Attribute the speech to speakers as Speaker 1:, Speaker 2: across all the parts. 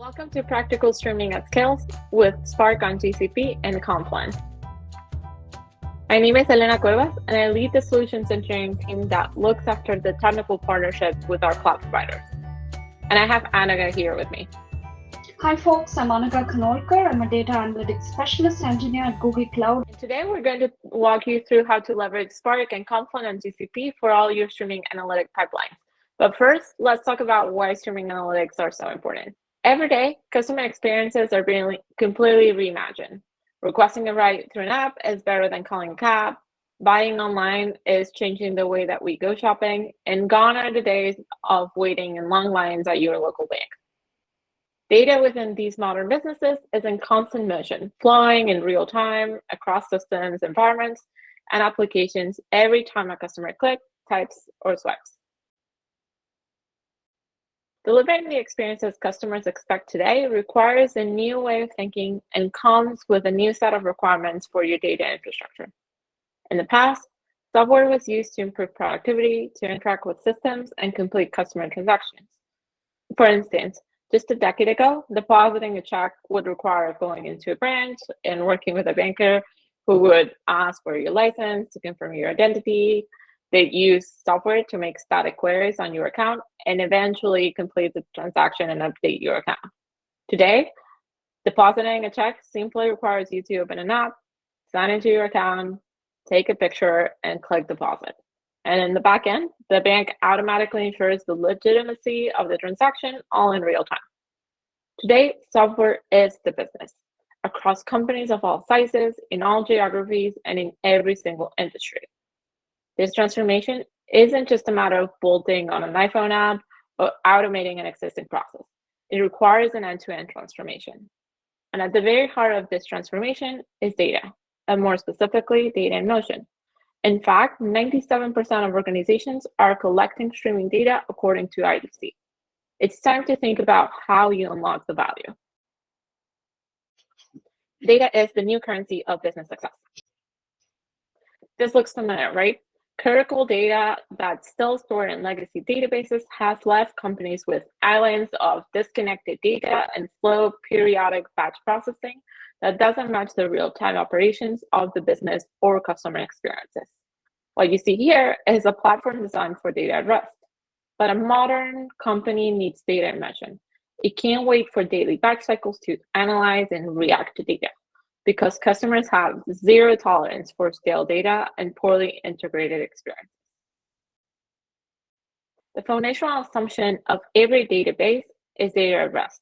Speaker 1: Welcome to Practical Streaming at Scale with Spark on GCP and Confluent. My name is Elena Cuevas, and I lead the solutions engineering team that looks after the technical partnership with our cloud providers. And I have Anaga here with me.
Speaker 2: Hi folks, I'm Anaga Khanolkar. I'm a data analytics specialist engineer at Google Cloud.
Speaker 1: And today we're going to walk you through how to leverage Spark and Confluent on GCP for all your streaming analytic pipelines. But first, let's talk about why streaming analytics are so important. Every day, customer experiences are being completely reimagined. Requesting a ride through an app is better than calling a cab. Buying online is changing the way that we go shopping, and gone are the days of waiting in long lines at your local bank. Data within these modern businesses is in constant motion, flowing in real time across systems, environments, and applications every time a customer clicks, types, or swipes. Delivering the experiences customers expect today requires a new way of thinking and comes with a new set of requirements for your data infrastructure. In the past, software was used to improve productivity, to interact with systems, and complete customer transactions. For instance, just a decade ago, depositing a check would require going into a branch and working with a banker who would ask for your license to confirm your identity. They'd use software to make static queries on your account and eventually complete the transaction and update your account. Today, depositing a check simply requires you to open an app, sign into your account, take a picture, and click deposit. And in the back end, the bank automatically ensures the legitimacy of the transaction all in real time. Today, software is the business across companies of all sizes, in all geographies, and in every single industry. This transformation isn't just a matter of bolting on an iPhone app or automating an existing process. It requires an end-to-end transformation. And at the very heart of this transformation is data, and more specifically, data in motion. In fact, 97% of organizations are collecting streaming data according to IDC. It's time to think about how you unlock the value. Data is the new currency of business success. This looks familiar, right? Critical data that's still stored in legacy databases has left companies with islands of disconnected data and slow periodic batch processing that doesn't match the real-time operations of the business or customer experiences. What you see here is a platform designed for data at rest, but a modern company needs data in motion. It can't wait for daily batch cycles to analyze and react to data, because customers have zero tolerance for stale data and poorly integrated experiences. The foundational assumption of every database is data at rest.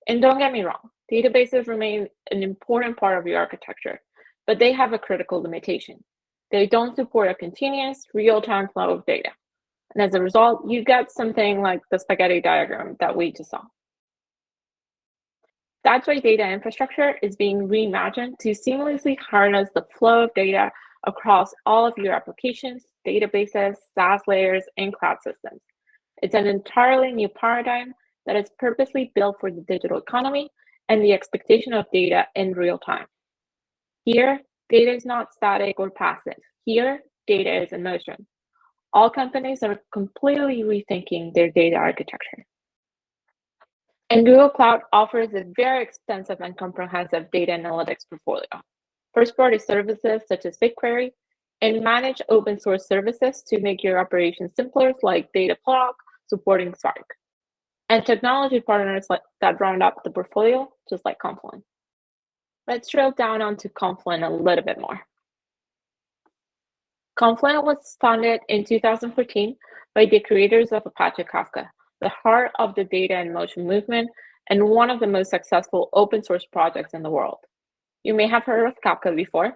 Speaker 1: And don't get me wrong, databases remain an important part of your architecture, but they have a critical limitation. They don't support a continuous, real-time flow of data. And as a result, you get something like the spaghetti diagram that we just saw. That's why data infrastructure is being reimagined to seamlessly harness the flow of data across all of your applications, databases, SaaS layers, and cloud systems. It's an entirely new paradigm that is purposely built for the digital economy and the expectation of data in real time. Here, data is not static or passive. Here, data is in motion. All companies are completely rethinking their data architecture. And Google Cloud offers a very extensive and comprehensive data analytics portfolio, first-party services such as BigQuery, and managed open source services to make your operations simpler, like Dataplock, supporting Spark, and technology partners that round up the portfolio, just like Confluent. Let's drill down onto Confluent a little bit more. Confluent was founded in 2014 by the creators of Apache Kafka, the heart of the data in motion movement, and one of the most successful open source projects in the world. You may have heard of Kafka before.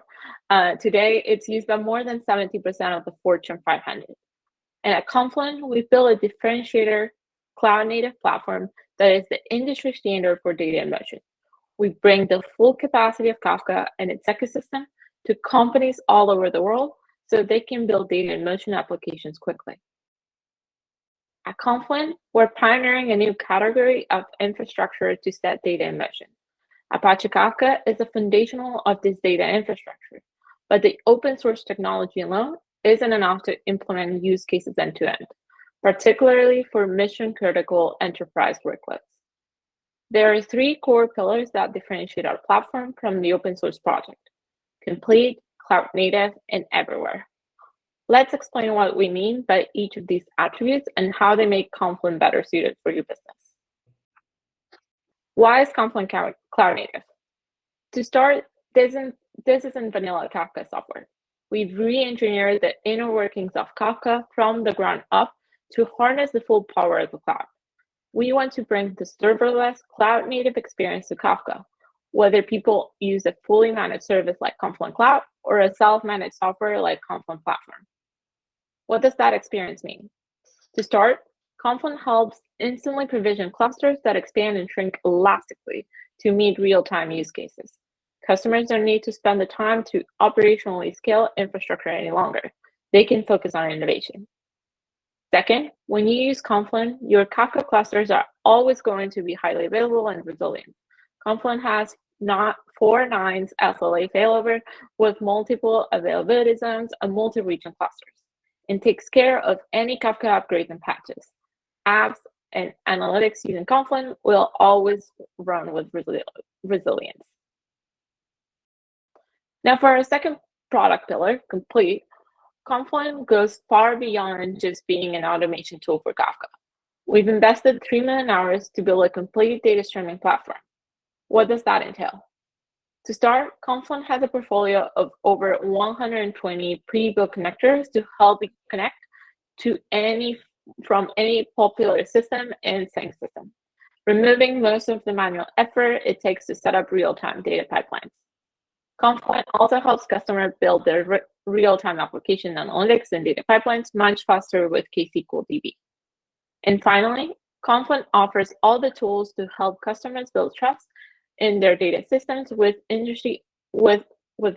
Speaker 1: Today, it's used by more than 70% of the Fortune 500. And at Confluent, we built a differentiator cloud-native platform that is the industry standard for data in motion. We bring the full capacity of Kafka and its ecosystem to companies all over the world so they can build data in motion applications quickly. At Confluent, we're pioneering a new category of infrastructure to set data in motion. Apache Kafka is the foundational of this data infrastructure, but the open source technology alone isn't enough to implement use cases end-to-end, particularly for mission-critical enterprise workloads. There are three core pillars that differentiate our platform from the open source project: complete, cloud native, and everywhere. Let's explain what we mean by each of these attributes and how they make Confluent better suited for your business. Why is Confluent cloud native? To start, this isn't vanilla Kafka software. We've re-engineered the inner workings of Kafka from the ground up to harness the full power of the cloud. We want to bring the serverless cloud-native experience to Kafka, whether people use a fully managed service like Confluent Cloud or a self-managed software like Confluent Platform. What does that experience mean? To start, Confluent helps instantly provision clusters that expand and shrink elastically to meet real-time use cases. Customers don't need to spend the time to operationally scale infrastructure any longer. They can focus on innovation. Second, when you use Confluent, your Kafka clusters are always going to be highly available and resilient. Confluent has not 4 nines SLA failover with multiple availability zones and multi-region clusters, and takes care of any Kafka upgrades and patches. Apps and analytics using Confluent will always run with resilience. Now for our second product pillar, complete, Confluent goes far beyond just being an automation tool for Kafka. We've invested 3 million hours to build a complete data streaming platform. What does that entail? To start, Confluent has a portfolio of over 120 pre-built connectors to help you connect to from any popular system and sync system, removing most of the manual effort it takes to set up real-time data pipelines. Confluent also helps customers build their real-time application analytics and data pipelines much faster with KSQL DB. And finally, Confluent offers all the tools to help customers build trust in their data systems with the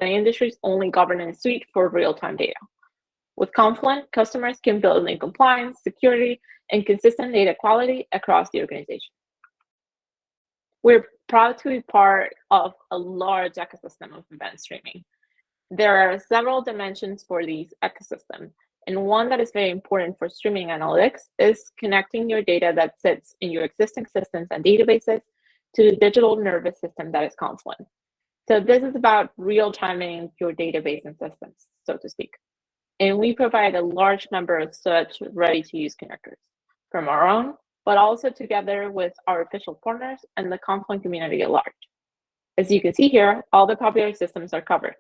Speaker 1: industry's only governance suite for real-time data. With Confluent, customers can build in compliance, security, and consistent data quality across the organization. We're proud to be part of a large ecosystem of event streaming. There are several dimensions for these ecosystems, and one that is very important for streaming analytics is connecting your data that sits in your existing systems and databases to the digital nervous system that is Confluent. So this is about real-timing your database and systems, so to speak. And we provide a large number of such ready-to-use connectors from our own, but also together with our official partners and the Confluent community at large. As you can see here, all the popular systems are covered,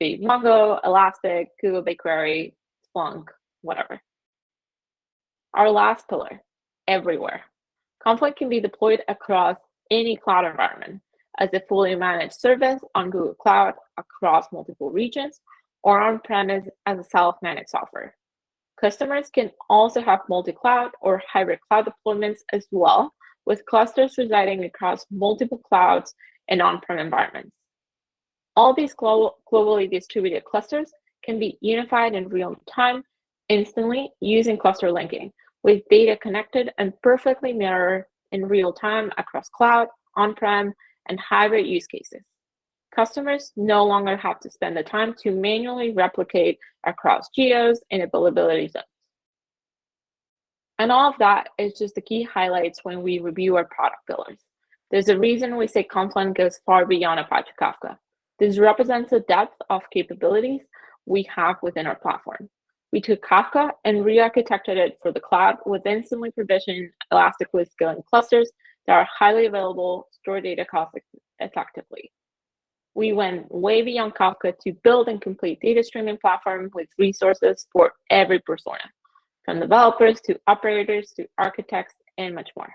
Speaker 1: be it Mongo, Elastic, Google BigQuery, Splunk, whatever. Our last pillar, everywhere. Confluent can be deployed across any cloud environment as a fully managed service on Google Cloud across multiple regions or on-premise as a self-managed software. Customers can also have multi-cloud or hybrid cloud deployments as well, with clusters residing across multiple clouds and on-prem environments. All these globally distributed clusters can be unified in real time instantly using cluster linking, with data connected and perfectly mirrored in real time across cloud, on-prem, and hybrid use cases. Customers no longer have to spend the time to manually replicate across geos and availability zones. And all of that is just the key highlights when we review our product pillars. There's a reason we say Confluent goes far beyond Apache Kafka. This represents the depth of capabilities we have within our platform. We took Kafka and re-architected it for the cloud with instantly provisioned elastically scaling clusters that are highly available, store data cost effectively. We went way beyond Kafka to build and complete data streaming platform with resources for every persona, from developers to operators to architects and much more.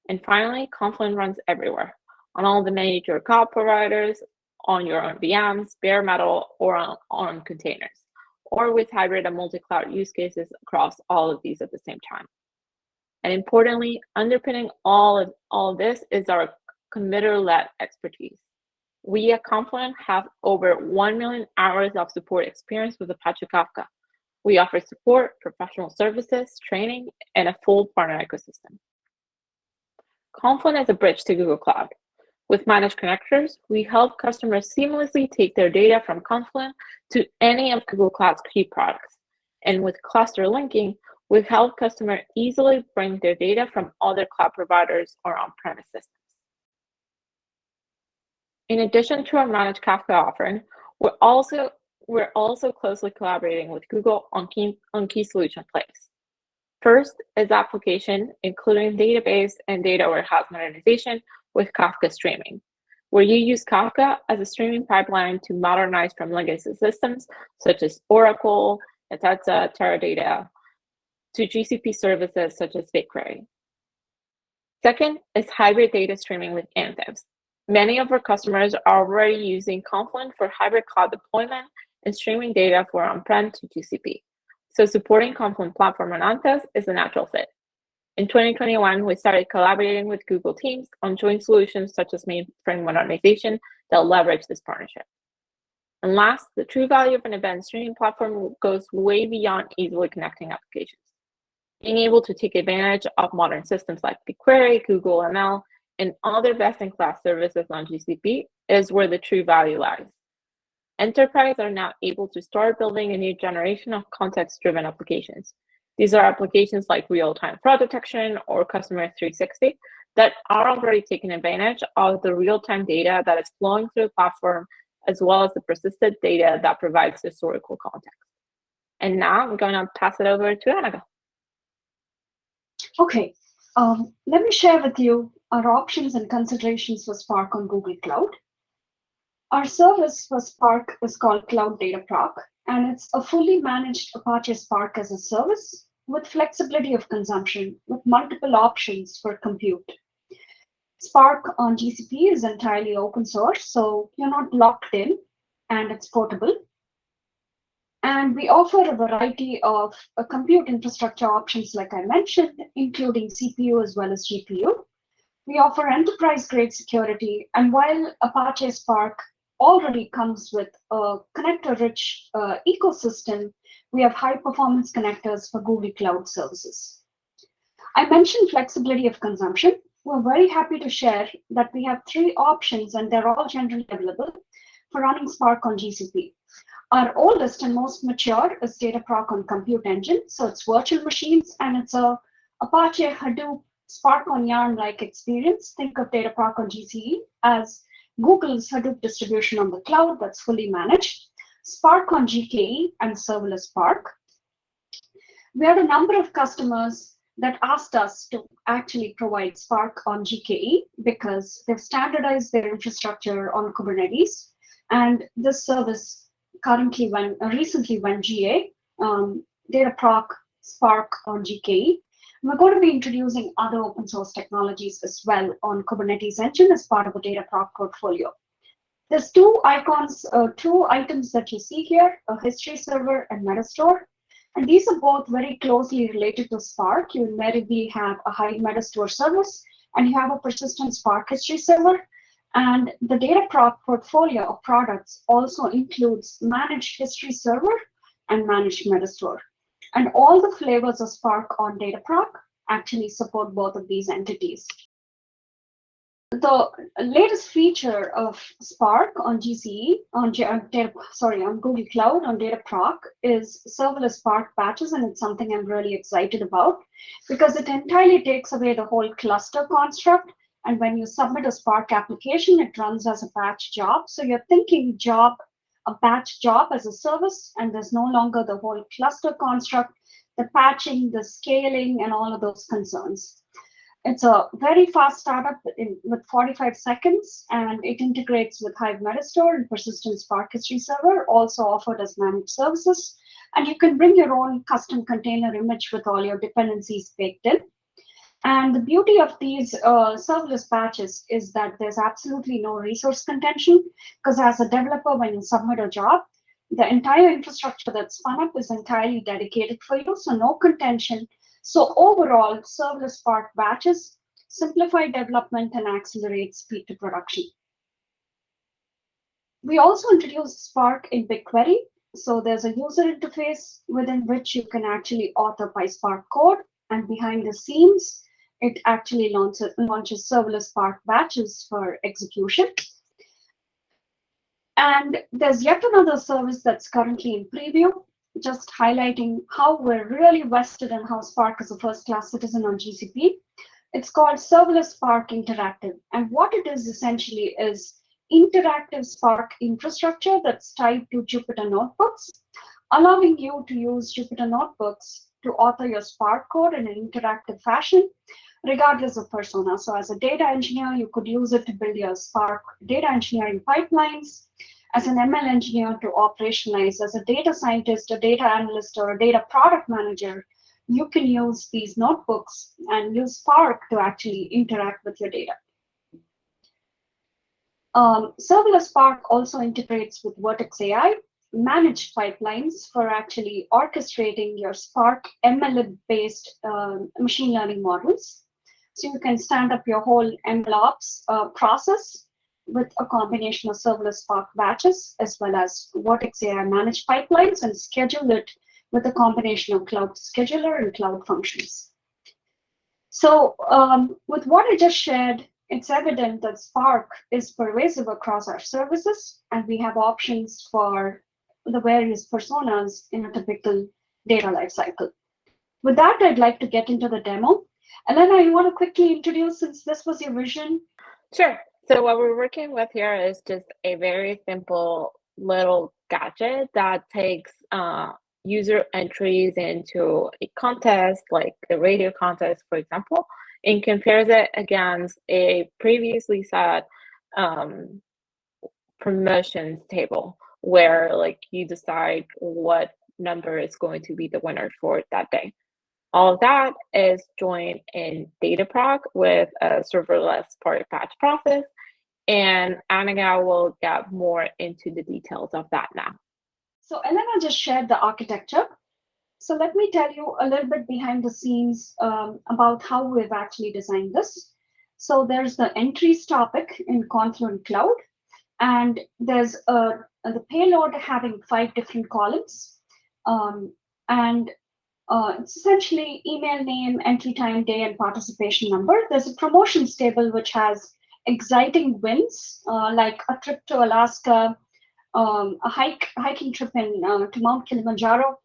Speaker 1: And finally, Confluent runs everywhere, on all the major cloud providers, on your own VMs, bare metal, or on containers, or with hybrid and multi-cloud use cases across all of these at the same time. And importantly, underpinning all of this is our committer-led expertise. We at Confluent have over 1 million hours of support experience with Apache Kafka. We offer support, professional services, training, and a full partner ecosystem. Confluent is a bridge to Google Cloud. With managed connectors, we help customers seamlessly take their data from Confluent to any of Google Cloud's key products. And with cluster linking, we help customers easily bring their data from other cloud providers or on-premise systems. In addition to our managed Kafka offering, we're also closely collaborating with Google on key solution plays. First is application, including database and data warehouse modernization with Kafka streaming, where you use Kafka as a streaming pipeline to modernize from legacy systems such as Oracle, Netezza, Teradata, to GCP services such as BigQuery. Second is hybrid data streaming with Anthos. Many of our customers are already using Confluent for hybrid cloud deployment and streaming data from on-prem to GCP. So supporting Confluent Platform on Anthos is a natural fit. In 2021, we started collaborating with Google Teams on joint solutions such as mainframe modernization that leverage this partnership. And last, the true value of an event streaming platform goes way beyond easily connecting applications. Being able to take advantage of modern systems like BigQuery, Google ML, and other best-in-class services on GCP is where the true value lies. Enterprises are now able to start building a new generation of context-driven applications. These are applications like real-time fraud detection or Customer 360 that are already taking advantage of the real-time data that is flowing through the platform, as well as the persistent data that provides historical context. And now I'm going to pass it over to Annika.
Speaker 2: Okay, let me share with you our options and considerations for Spark on Google Cloud. Our service for Spark is called Cloud Data Proc, and it's a fully managed Apache Spark as a service with flexibility of consumption with multiple options for compute. Spark on GCP is entirely open source, so you're not locked in, and it's portable. And we offer a variety of compute infrastructure options, like I mentioned, including CPU as well as GPU. We offer enterprise-grade security, and while Apache Spark already comes with a connector-rich ecosystem, we have high-performance connectors for Google Cloud services. I mentioned flexibility of consumption. We're very happy to share that we have 3 options, and they're all generally available for running Spark on GCP. Our oldest and most mature is Dataproc on Compute Engine. So it's virtual machines, and it's a Apache Hadoop Spark on Yarn-like experience. Think of Dataproc on GCE as Google's Hadoop distribution on the cloud that's fully managed. Spark on GKE and serverless Spark. We had a number of customers that asked us to actually provide Spark on GKE because they've standardized their infrastructure on Kubernetes. And this service recently went GA, Dataproc Spark on GKE. We're going to be introducing other open source technologies as well on Kubernetes Engine as part of the Dataproc portfolio. There's 2 items that you see here, a history server and Metastore. And these are both very closely related to Spark. You invariably have a high Metastore service, and you have a persistent Spark history server. And the Dataproc portfolio of products also includes managed history server and managed Metastore. And all the flavors of Spark on Dataproc actually support both of these entities. The latest feature of Spark on GCE, on Google Cloud, on Dataproc is serverless Spark batches, and it's something I'm really excited about because it entirely takes away the whole cluster construct. And when you submit a Spark application, it runs as a batch job. So you're thinking a batch job as a service, and there's no longer the whole cluster construct, the patching, the scaling, and all of those concerns. It's a very fast startup with 45 seconds, and it integrates with Hive Metastore and persistent Spark history server, also offered as managed services. And you can bring your own custom container image with all your dependencies baked in. And the beauty of these serverless batches is that there's absolutely no resource contention, because as a developer, when you submit a job, the entire infrastructure that's spun up is entirely dedicated for you, so no contention. So overall, serverless Spark batches simplify development and accelerate speed to production. We also introduced Spark in BigQuery. So there's a user interface within which you can actually author PySpark code, and behind the scenes, it actually launches serverless Spark batches for execution. And there's yet another service that's currently in preview, just highlighting how we're really vested in how Spark is a first-class citizen on GCP. It's called Serverless Spark Interactive. And what it is essentially is interactive Spark infrastructure that's tied to Jupyter Notebooks, allowing you to use Jupyter Notebooks to author your Spark code in an interactive fashion, regardless of persona. So as a data engineer, you could use it to build your Spark data engineering pipelines. As an ML engineer, to operationalize. As a data scientist, a data analyst, or a data product manager, you can use these notebooks and use Spark to actually interact with your data. Serverless Spark also integrates with Vertex AI, managed pipelines for actually orchestrating your Spark ML-based machine learning models. So you can stand up your whole MLOps process with a combination of serverless Spark batches, as well as Vertex AI managed pipelines, and schedule it with a combination of Cloud Scheduler and Cloud Functions. So with what I just shared, it's evident that Spark is pervasive across our services, and we have options for the various personas in a typical data lifecycle. With that, I'd like to get into the demo. Elena, you want to quickly introduce, since this was your vision?
Speaker 1: Sure. So what we're working with here is just a very simple little gadget that takes user entries into a contest, like a radio contest, for example, and compares it against a previously set promotions table where like you decide what number is going to be the winner for that day. All of that is joined in Dataproc with a serverless part batch process, and Annika will get more into the details of that now.
Speaker 2: So Elena just shared the architecture. So let me tell you a little bit behind the scenes about how we've actually designed this. So there's the entries topic in Confluent Cloud, and there's the payload having 5 different columns. And it's essentially email name, entry time, day, and participation number. There's a promotions table which has exciting wins, like a trip to Alaska, a hiking trip to Mount Kilimanjaro,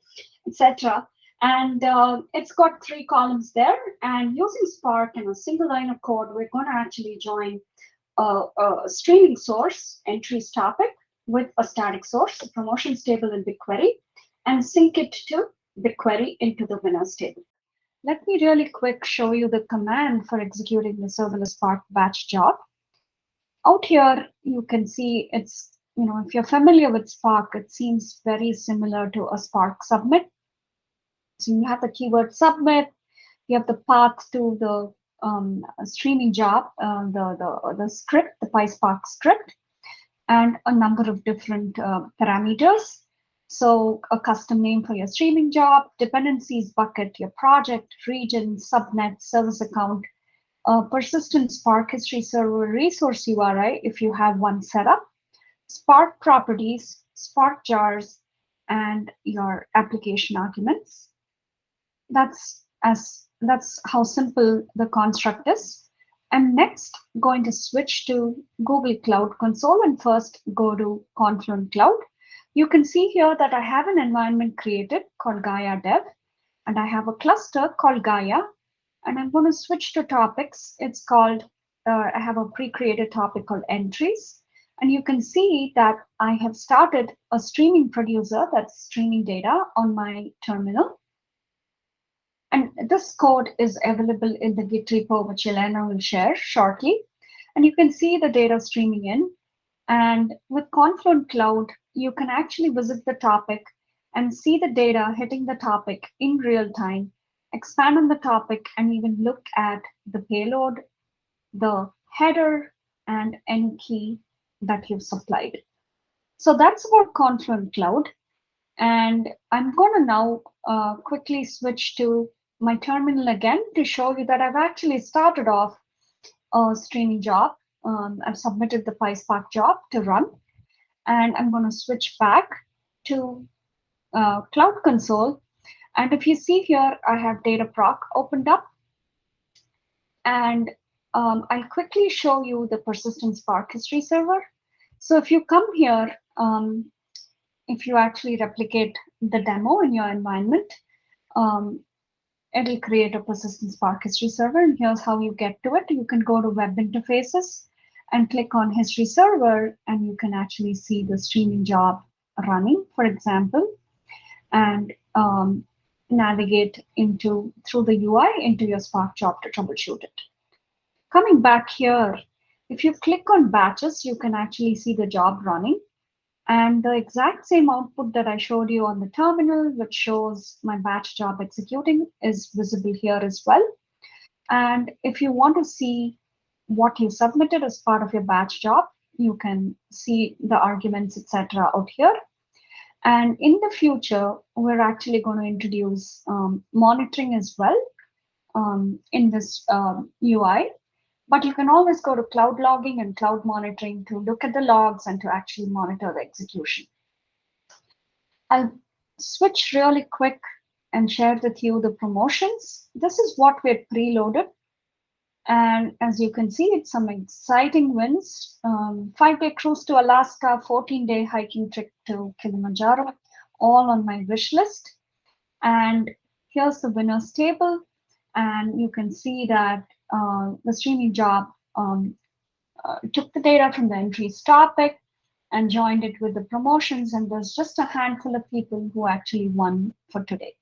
Speaker 2: etc. And it's got 3 columns there. And using Spark and a single line of code, we're going to actually join a streaming source, entries topic, with a static source, a promotions table in BigQuery, and sync it to BigQuery into the winners table. Let me really quick show you the command for executing the serverless Spark batch job. Out here, you can see it's, if you're familiar with Spark, it seems very similar to a Spark submit. So you have the keyword submit, you have the path to the streaming job, the script, the PySpark script, and a number of different parameters. So a custom name for your streaming job, dependencies bucket, your project, region, subnet, service account, persistent Spark history server resource URI if you have one set up, Spark properties, Spark jars, and your application arguments. That's how simple the construct is. I'm next going to switch to Google Cloud Console and first go to Confluent Cloud. You can see here that I have an environment created called Gaia Dev, and I have a cluster called Gaia, and I'm going to switch to topics. It's called, I have a pre-created topic called entries, and you can see that I have started a streaming producer that's streaming data on my terminal. And this code is available in the Git repo, which Elena will share shortly. And you can see the data streaming in. And with Confluent Cloud, you can actually visit the topic and see the data hitting the topic in real time, expand on the topic, and even look at the payload, the header, and any key that you've supplied. So that's about Confluent Cloud. And I'm going to now quickly switch to my terminal again to show you that I've actually started off a streaming job. I've submitted the PySpark job to run, and I'm going to switch back to Cloud Console. And if you see here, I have Dataproc opened up, and I'll quickly show you the persistent Spark history server. So if you come here, if you actually replicate the demo in your environment, it'll create a persistent Spark history server, and here's how you get to it. You can go to web interfaces, and click on History Server, and you can actually see the streaming job running, for example, and navigate through the UI into your Spark job to troubleshoot it. Coming back here, if you click on batches, you can actually see the job running. And the exact same output that I showed you on the terminal, which shows my batch job executing, is visible here as well. And if you want to see what you submitted as part of your batch job, you can see the arguments, etc. out here. And in the future, we're actually going to introduce monitoring as well in this UI. But you can always go to cloud logging and cloud monitoring to look at the logs and to actually monitor the execution. I'll switch really quick and share with you the promotions. This is what we had preloaded. And as you can see, it's some exciting wins. 5-day cruise to Alaska, 14-day hiking trip to Kilimanjaro, all on my wish list. And here's the winners table. And you can see that the streaming job took the data from the entries topic and joined it with the promotions. And there's just a handful of people who actually won for today.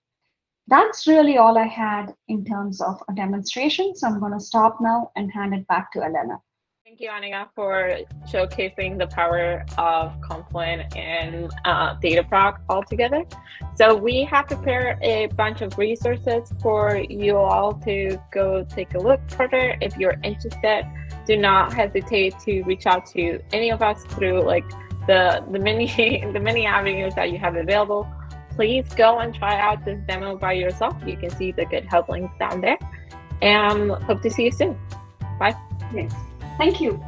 Speaker 2: That's really all I had in terms of a demonstration. So I'm going to stop now and hand it back to Elena.
Speaker 1: Thank you, Anika, for showcasing the power of Confluent and Dataproc all together. So we have prepared a bunch of resources for you all to go take a look further. If you're interested, do not hesitate to reach out to any of us through like the many avenues that you have available. Please go and try out this demo by yourself. You can see the GitHub link down there. And hope to see you soon. Bye.
Speaker 2: Yes. Thank you.